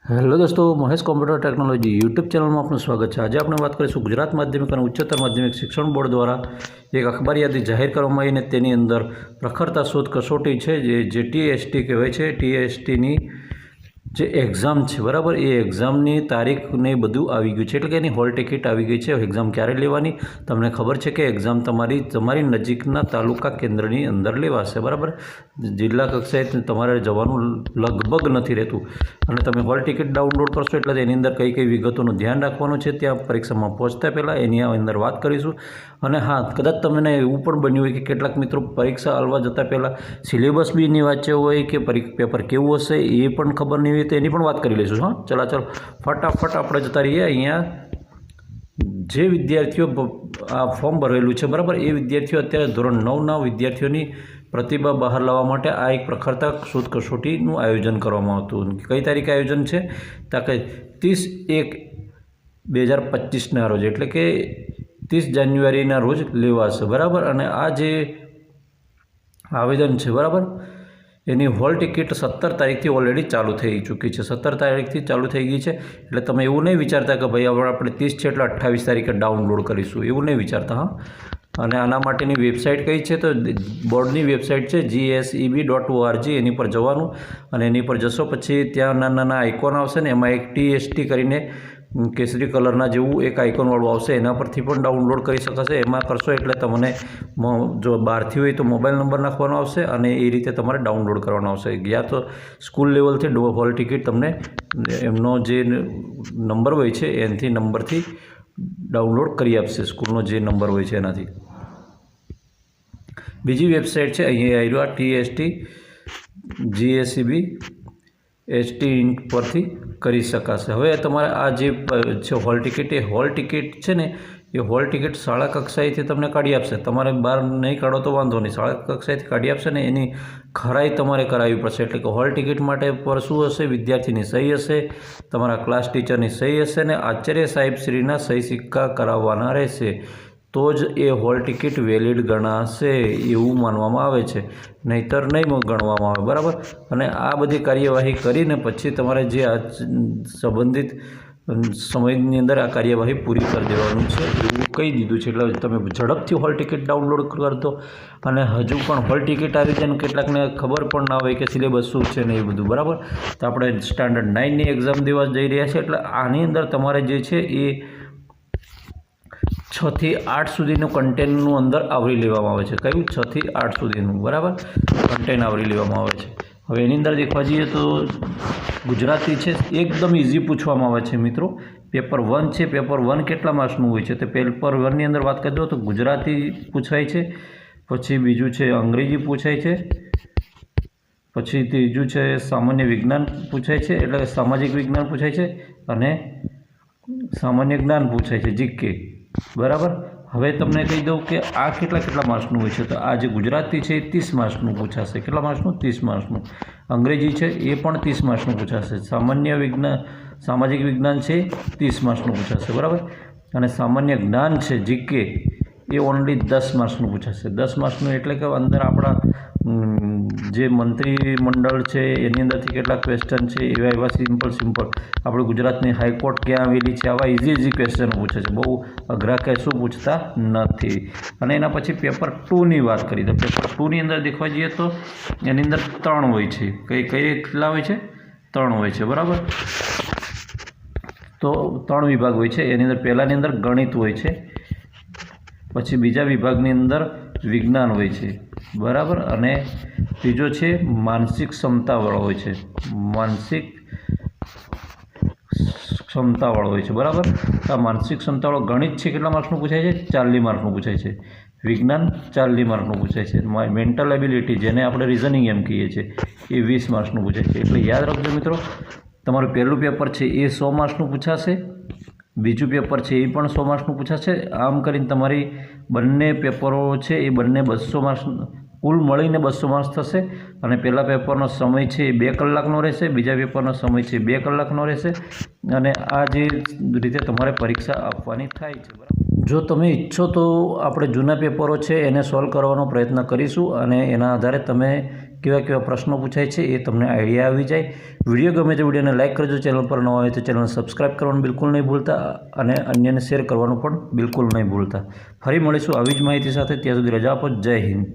Hello દોસ્તો, Mahesh computer technology YouTube ચેનલમાં આપનું સ્વાગત છે। આજે આપણે વાત કરીશું ગુજરાત માધ્યમિક અને ઉચ્ચતર માધ્યમિક શિક્ષણ બોર્ડ દ્વારા એક અખબાર યાદી જાહેર કરવામાં આવીને તેની અંદર પ્રખરતા શોધ કસોટી છે જે TST કહેવાય છે। TSTની જે એક્ઝામ છે બરાબર, એ એક્ઝામની તારીખ ને બધું આવી ગયું છે, એટલે કે એની હોલ ટિકિટ આવી ગઈ છે। એક્ઝામ ક્યારે લેવાની તમને ખબર છે કે એક્ઝામ તમારી નજીકના તાલુકા કેન્દ્રની અંદર લેવાશે બરાબર। જિલ્લા કક્ષાએ તમારે જવાનું લગભગ નથી રહેતું અને તમે હોલ ટિકિટ ડાઉનલોડ કરશો એટલે એની અંદર કઈ કઈ વિગતોનું ધ્યાન રાખવાનું છે ત્યાં પરીક્ષામાં પહોંચતા પહેલાં એની અંદર વાત કરીશું। અને હા, કદાચ તમને એવું પણ બન્યું હોય કે કેટલાક મિત્રો પરીક્ષા આલવા જતાં પહેલાં સિલેબસ બી નહીં વાંચ્યો હોય કે પેપર કેવું હશે એ પણ ખબર નહીં હોય, તો એની પણ વાત કરી લઈશું। હા, ચાલો ફટાફટ આપણે જતા રહીએ। અહીંયા જે વિદ્યાર્થીઓ આ ફોર્મ ભરેલું છે બરાબર, એ વિદ્યાર્થીઓ અત્યારે ધોરણ 9ના વિદ્યાર્થીઓની પ્રતિભા બહાર લાવવા માટે આ એક પ્રખરતા શોધ કસોટીનું આયોજન કરવામાં હતું। કઈ તારીખે આયોજન છે? તાકે 30/1/2025ના રોજ, એટલે કે 30 જાન્યુઆરીના રોજ લેવાશે બરાબર। અને આ જે આવેદન છે બરાબર, એની હોલ ટિકિટ 17 તારીખથી ઓલરેડી ચાલુ થઈ ચૂકી છે। 17 તારીખથી ચાલુ થઈ ગઈ છે, એટલે તમે એવું નહીં વિચારતા કે ભાઈ હવે આપણે 30 છે એટલે 28 તારીખે ડાઉનલોડ કરીશું, એવું નહીં વિચારતા। હા, અને આના માટેની વેબસાઇટ કઈ છે? તો બોર્ડની વેબસાઇટ છે GSEB.org, એની પર જવાનું અને એની પર જશો પછી ત્યાં નાના આઇકોન આવશે ને, એમાં એક TST કરીને કેસરી કલરના જેવું એક આઇકોનવાળું આવશે, એના પરથી પણ ડાઉનલોડ કરી શકાશે। એમાં કરશો એટલે તમને જો બહારથી હોય તો મોબાઈલ નંબર નાખવાનો આવશે અને એ રીતે તમારે ડાઉનલોડ કરવાનો આવશે। યા તો સ્કૂલ લેવલથી હોલ ટિકિટ તમને એમનો જે નંબર હોય છે એનાથી નંબરથી ડાઉનલોડ કરી આપશે, સ્કૂલનો જે નંબર હોય છે એનાથી। બીજી વેબસાઇટ છે અહીંયા આવ્યું TST GSEB ST ઇન્ક પરથી કરી શકાશે। હવે તમારે આ જે છે હોલ ટિકિટ, એ હોલ ટિકિટ છે ને, એ હોલ ટિકિટ શાળા કક્ષાએથી તમને કાઢી આપશે। તમારે બહાર નહીં કાઢો તો વાંધો નહીં, શાળા કક્ષાએથી કાઢી આપશે ને એની ખરાઈ તમારે કરાવવી પડશે। એટલે કે હોલ ટિકિટ માટે પર શું હશે? વિદ્યાર્થીની સહી હશે, તમારા ક્લાસ ટીચરની સહી હશે ને આચાર્ય સાહેબશ્રીના સહી સિક્કા કરાવવાના રહેશે, તો જ એ હોલ ટિકિટ વેલિડ ગણાશે એવું માનવામાં આવે છે, નહીંતર નહીં ગણવામાં આવે બરાબર। અને આ બધી કાર્યવાહી કરીને પછી તમારે જે આ સંબંધિત સમયની અંદર આ કાર્યવાહી પૂરી કરી દેવાનું છે એવું કહી દીધું છે। એટલે તમે ઝડપથી હોલ ટિકિટ ડાઉનલોડ કરતો અને હજુ પણ હોલ ટિકિટ આવી જાય ને કેટલાકને ખબર પણ ના હોય કે સિલેબસ શું છે ને એ બધું બરાબર। તો આપણે સ્ટાન્ડર્ડ 9ની એક્ઝામ દેવા જઈ રહ્યા છીએ, એટલે આની અંદર તમારે જે છે એ 6 થી 8 સુધીનું કન્ટેન્ટનું અંદર આવરી લેવામાં આવે છે। કયું? 6 થી 8 સુધીનું બરાબર કન્ટેન્ટ આવરી લેવામાં આવે છે। હવે એની અંદર દેખવા જઈએ તો ગુજરાતી છે એકદમ ઇઝી પૂછવામાં આવે છે મિત્રો। પેપર 1 છે, પેપર 1 કેટલા માર્ક્સનું હોય છે? તો પેપર 1ની અંદર વાત કરી દો તો ગુજરાતી પૂછાય છે, પછી બીજું છે અંગ્રેજી પૂછાય છે, પછી ત્રીજું છે સામાન્ય વિજ્ઞાન પૂછાય છે, એટલે સામાજિક વિજ્ઞાન પૂછાય છે, અને સામાન્ય જ્ઞાન પૂછાય છે GK બરાબર। હવે તમને કહી દઉં કે આ કેટલા માર્ક્સનું હોય છે? તો આ જે ગુજરાતી છે એ 30 માર્ક્સનું પૂછાશે। કેટલા માર્ક્સનું? 30 માર્ક્સનું। અંગ્રેજી છે એ પણ 30 માર્ક્સનું પૂછાશે। સામાજિક વિજ્ઞાન છે 30 માર્ક્સનું પૂછાશે બરાબર। અને સામાન્ય જ્ઞાન છે GK એ ઓનલી 10 માર્ક્સનું પૂછાશે। 10 માર્ક્સનું એટલે કે અંદર આપણા જે મંત્રીમંડળ છે એની અંદરથી કેટલા ક્વેશ્ચન છે એવા સિમ્પલ આપણે ગુજરાતની હાઈકોર્ટ ક્યાં આવેલી છે, આવા ઇઝી ક્વેશ્ચન પૂછે છે, બહુ અઘરા કે શું પૂછતા નથી। અને એના પછી પેપર 2ની વાત કરી તો પેપર 2ની અંદર દેખવા જઈએ તો એની અંદર 3 હોય છે। કઈ કેટલા હોય છે? 3 હોય છે બરાબર। તો 3 વિભાગ હોય છે એની અંદર। પહેલાની અંદર ગણિત હોય છે, પછી બીજા વિભાગની અંદર વિજ્ઞાન હોય છે બરાબર, અને ત્રીજો છે માનસિક ક્ષમતાવાળો હોય છે, માનસિક ક્ષમતાવાળો હોય છે બરાબર। આ માનસિક ક્ષમતાવાળો ગણિત છે કેટલા માર્ક્સનું પૂછાય છે? 40 માર્ક્સનું પૂછાય છે। વિજ્ઞાન 40 માર્ક્સનું પૂછાય છે। મેન્ટલ એબિલિટી જેને આપણે રિઝનિંગ એમ કહીએ છીએ એ 20 માર્ક્સનું પૂછાય છે। એટલે યાદ રાખજો મિત્રો, તમારું પહેલું પેપર છે એ 100 માર્ક્સનું પૂછાશે, બીજું પેપર છે એ પણ 100 માર્ક્સનું પૂછાશે। આમ કરીને તમારી બંને પેપરો છે એ બંને 200 માર્ક્સ કુલ મળીને 200 માર્ક્સ થશે। અને પહેલા પેપરનો સમય છે એ 2 કલાકનો રહેશે, બીજા પેપરનો સમય છે 2 કલાકનો રહેશે, અને આ જે રીતે તમારે પરીક્ષા આપવાની થાય છે બરાબર। જો તમે ઈચ્છો તો આપણે જૂના પેપરો છે એને સોલ્વ કરવાનો પ્રયત્ન કરીશું અને એના આધારે તમે કેવા કેવા પ્રશ્નો પૂછાય છે એ તમને આઈડિયા આવી જાય. વિડીયો ગમે તો વિડીયોને લાઇક કરજો. ચેનલ પર ન હોય તો ચેનલને સબસ્ક્રાઈબ કરવાનું બિલકુલ નહીં ભૂલતા અને અન્યને શેર કરવાનું પણ બિલકુલ નહીં ભૂલતા. ફરી મળીશું આવી જ માહિતી સાથે. ત્યાં સુધી રજા આપો. જય હિન્દ.